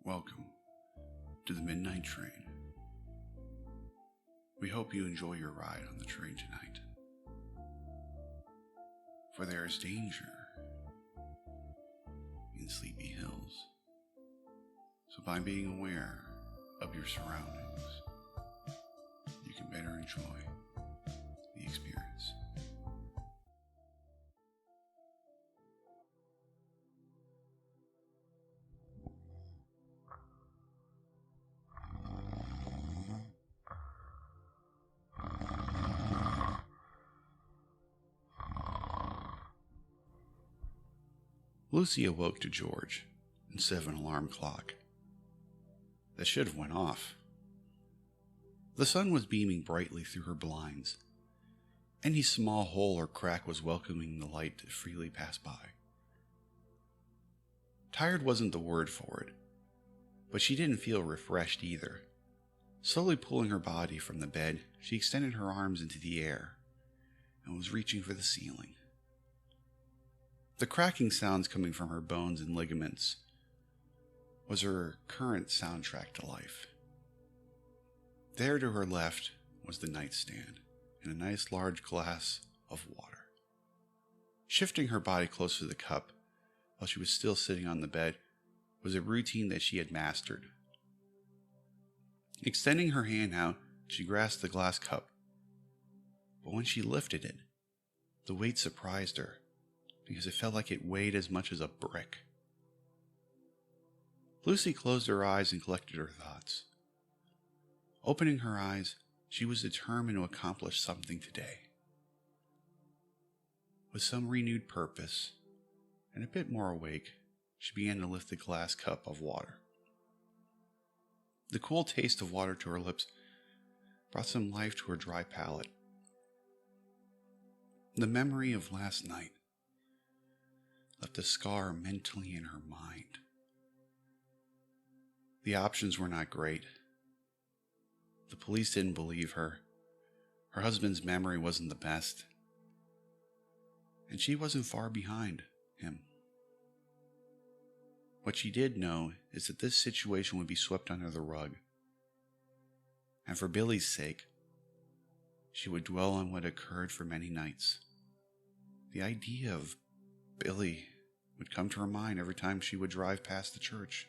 Welcome to the Midnight Train. We hope you enjoy your ride on the train tonight. For there is danger in Sleepy Hills. So by being aware of your surroundings, you can better enjoy the experience. Lucy awoke to George instead of an alarm clock that should have went off. The sun was beaming brightly through her blinds. Any small hole or crack was welcoming the light to freely pass by. Tired wasn't the word for it, but she didn't feel refreshed either. Slowly pulling her body from the bed, she extended her arms into the air and was reaching for the ceiling. The cracking sounds coming from her bones and ligaments was her current soundtrack to life. There to her left was the nightstand and a nice large glass of water. Shifting her body close to the cup while she was still sitting on the bed was a routine that she had mastered. Extending her hand out, she grasped the glass cup, but when she lifted it, the weight surprised her, because it felt like it weighed as much as a brick. Lucy closed her eyes and collected her thoughts. Opening her eyes, she was determined to accomplish something today. With some renewed purpose, and a bit more awake, she began to lift the glass cup of water. The cool taste of water to her lips brought some life to her dry palate. The memory of last night left a scar mentally in her mind. The options were not great. The police didn't believe her. Her husband's memory wasn't the best. And she wasn't far behind him. What she did know is that this situation would be swept under the rug. And for Billy's sake, she would dwell on what occurred for many nights. The idea of Billy would come to her mind every time she would drive past the church.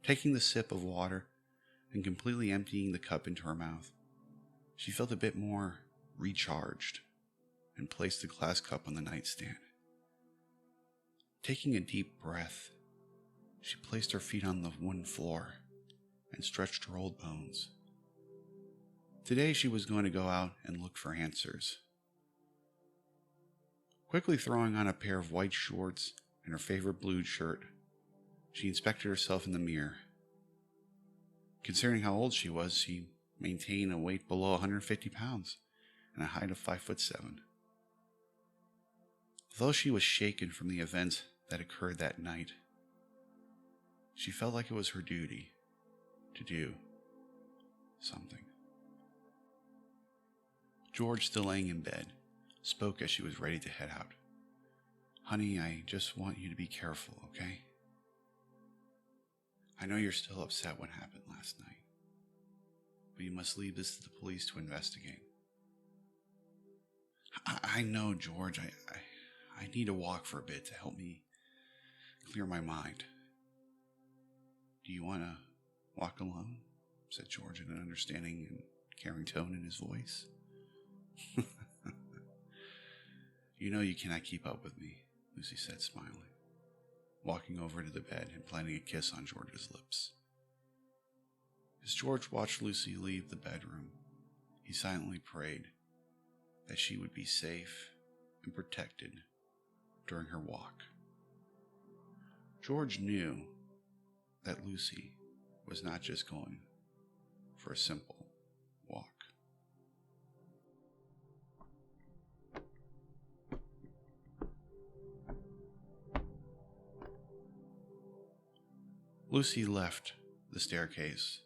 Taking the sip of water and completely emptying the cup into her mouth, she felt a bit more recharged and placed the glass cup on the nightstand. Taking a deep breath, she placed her feet on the wooden floor and stretched her old bones. Today she was going to go out and look for answers. Quickly throwing on a pair of white shorts and her favorite blue shirt, she inspected herself in the mirror. Considering how old she was, she maintained a weight below 150 pounds and a height of 5'7". Although she was shaken from the events that occurred that night, she felt like it was her duty to do something. George, still laying in bed, spoke as she was ready to head out. "Honey, I just want you to be careful, okay? I know you're still upset what happened last night, but you must leave this to the police to investigate." I know, George. I need to walk for a bit to help me clear my mind." "Do you want to walk alone?" said George in an understanding and caring tone in his voice. "You know you cannot keep up with me," Lucy said, smiling, walking over to the bed and planting a kiss on George's lips. As George watched Lucy leave the bedroom, he silently prayed that she would be safe and protected during her walk. George knew that Lucy was not just going for a simple walk. Lucy left the staircase,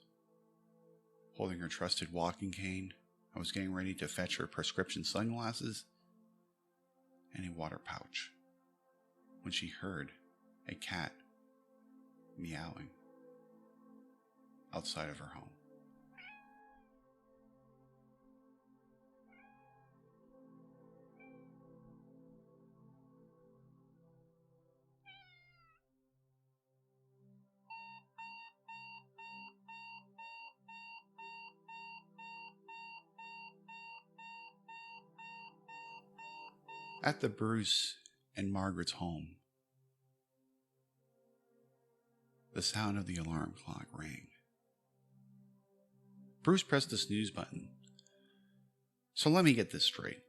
holding her trusted walking cane. I was getting ready to fetch her prescription sunglasses and a water pouch when she heard a cat meowing outside of her home. At the Bruce and Margaret's home, the sound of the alarm clock rang. Bruce pressed the snooze button. So let me get this straight.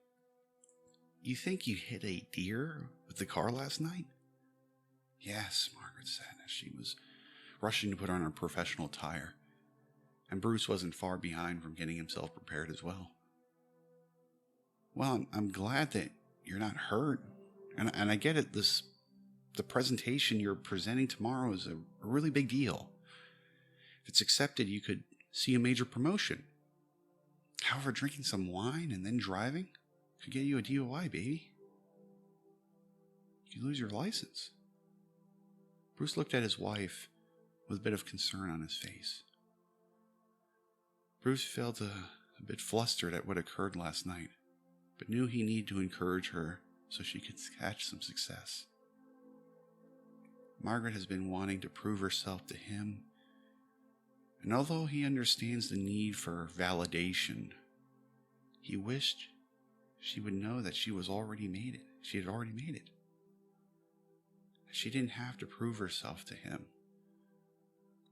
You think you hit a deer with the car last night? Yes, Margaret said as she was rushing to put on her professional attire, and Bruce wasn't far behind from getting himself prepared as well. Well, I'm glad that you're not hurt, and I get it, the presentation you're presenting tomorrow is a really big deal. If it's accepted, you could see a major promotion. However, drinking some wine and then driving could get you a DUI, baby. You could lose your license. Bruce looked at his wife with a bit of concern on his face. Bruce felt a bit flustered at what occurred last night, but knew he needed to encourage her so she could catch some success. Margaret has been wanting to prove herself to him, and although he understands the need for validation, he wished she would know that she had already made it. She didn't have to prove herself to him.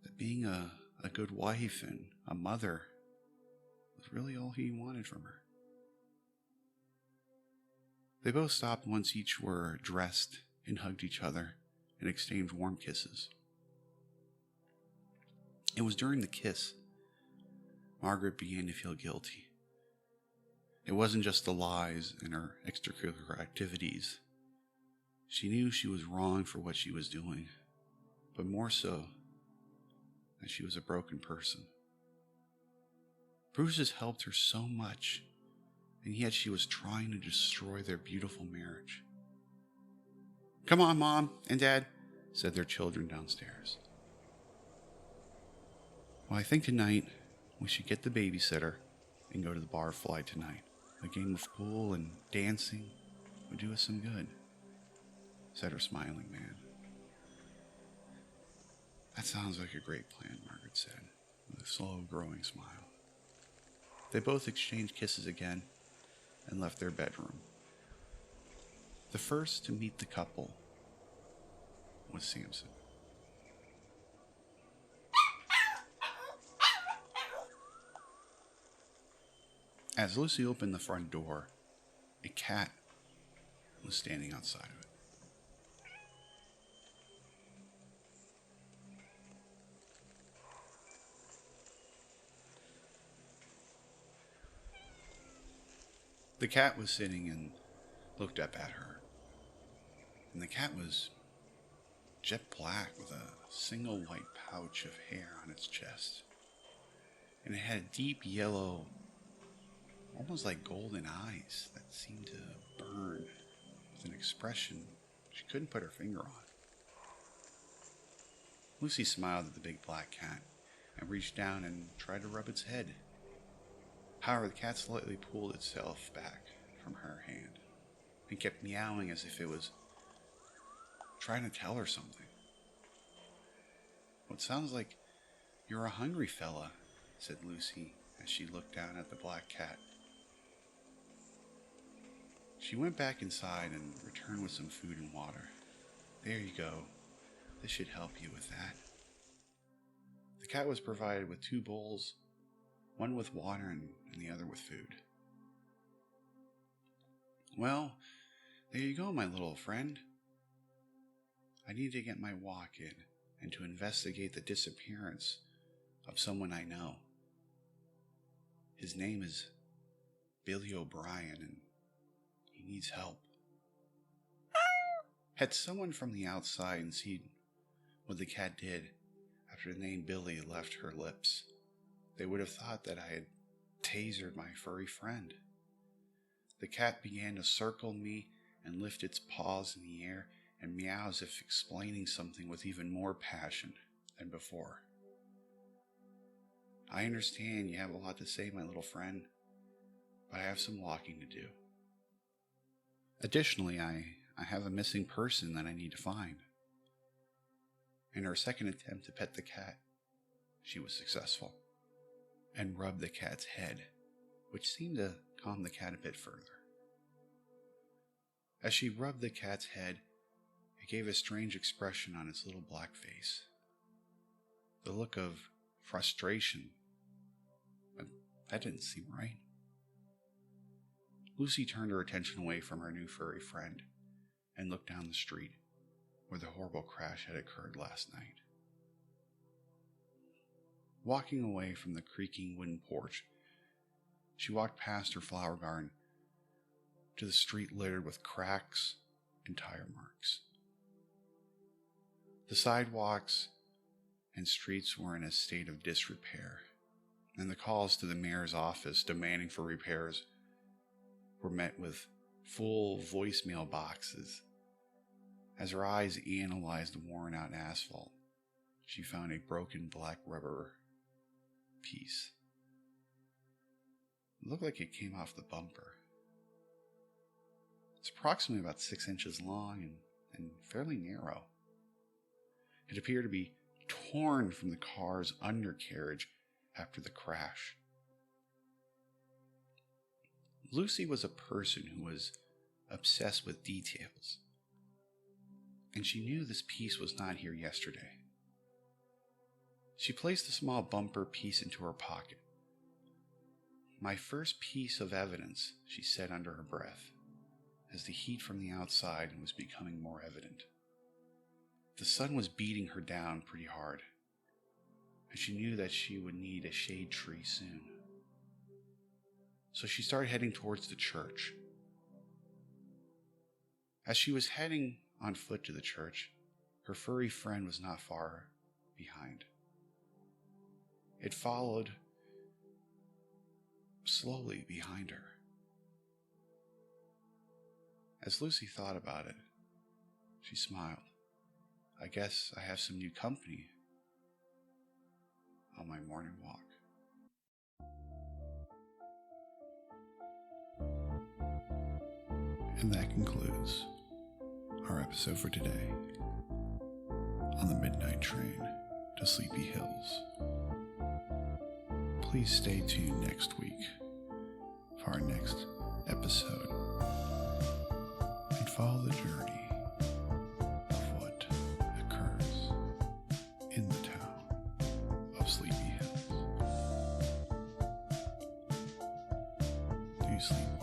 That being a good wife and a mother was really all he wanted from her. They both stopped once each were dressed and hugged each other and exchanged warm kisses. It was during the kiss Margaret began to feel guilty. It wasn't just the lies and her extracurricular activities. She knew she was wrong for what she was doing, but more so that she was a broken person. Bruce has helped her so much, and yet she was trying to destroy their beautiful marriage. Come on, Mom and Dad, said their children downstairs. Well, I think tonight we should get the babysitter and go to the bar fly tonight. A game of pool and dancing would do us some good, said her smiling man. That sounds like a great plan, Margaret said, with a slow-growing smile. They both exchanged kisses again and left their bedroom. The first to meet the couple was Samson. As Lucy opened the front door, a cat was standing outside of it. The cat was sitting and looked up at her. And the cat was jet black with a single white pouch of hair on its chest. And it had deep yellow, almost like golden eyes that seemed to burn with an expression she couldn't put her finger on. Lucy smiled at the big black cat and reached down and tried to rub its head. However, the cat slightly pulled itself back from her hand and kept meowing as if it was trying to tell her something. Well, it sounds like you're a hungry fella, said Lucy as she looked down at the black cat. She went back inside and returned with some food and water. There you go. This should help you with that. The cat was provided with 2 bowls, one with water and the other with food. Well, there you go, my little friend. I need to get my walk in and to investigate the disappearance of someone I know. His name is Billy O'Brien, and he needs help. Had someone from the outside seen what the cat did after the name Billy left her lips, they would have thought that I had tasered my furry friend. The cat began to circle me and lift its paws in the air and meow as if explaining something with even more passion. than before. I understand you have a lot to say, my little friend, but I have some walking to do. Additionally, I have a missing person that I need to find. In her second attempt to pet the cat, she was successful and rubbed the cat's head, which seemed to calm the cat a bit further. As she rubbed the cat's head, it gave a strange expression on its little black face. The look of frustration. But that didn't seem right. Lucy turned her attention away from her new furry friend and looked down the street where the horrible crash had occurred last night. Walking away from the creaking wooden porch, she walked past her flower garden to the street littered with cracks and tire marks. The sidewalks and streets were in a state of disrepair, and the calls to the mayor's office demanding for repairs were met with full voicemail boxes. As her eyes analyzed the worn-out asphalt, she found a broken black rubber piece. It looked like it came off the bumper. It's approximately about 6 inches long and fairly narrow. It appeared to be torn from the car's undercarriage after the crash. Lucy was a person who was obsessed with details, and she knew this piece was not here yesterday. She placed the small bumper piece into her pocket. "My first piece of evidence," she said under her breath, as the heat from the outside was becoming more evident. The sun was beating her down pretty hard, and she knew that she would need a shade tree soon. So she started heading towards the church. As she was heading on foot to the church, her furry friend was not far behind. It followed slowly behind her. As Lucy thought about it, she smiled. "I guess I have some new company on my morning walk." And that concludes our episode for today on the midnight train to Sleepy Hills. Please stay tuned next week for our next episode and follow the journey of what occurs in the town of Sleepy Hills. Do you sleep?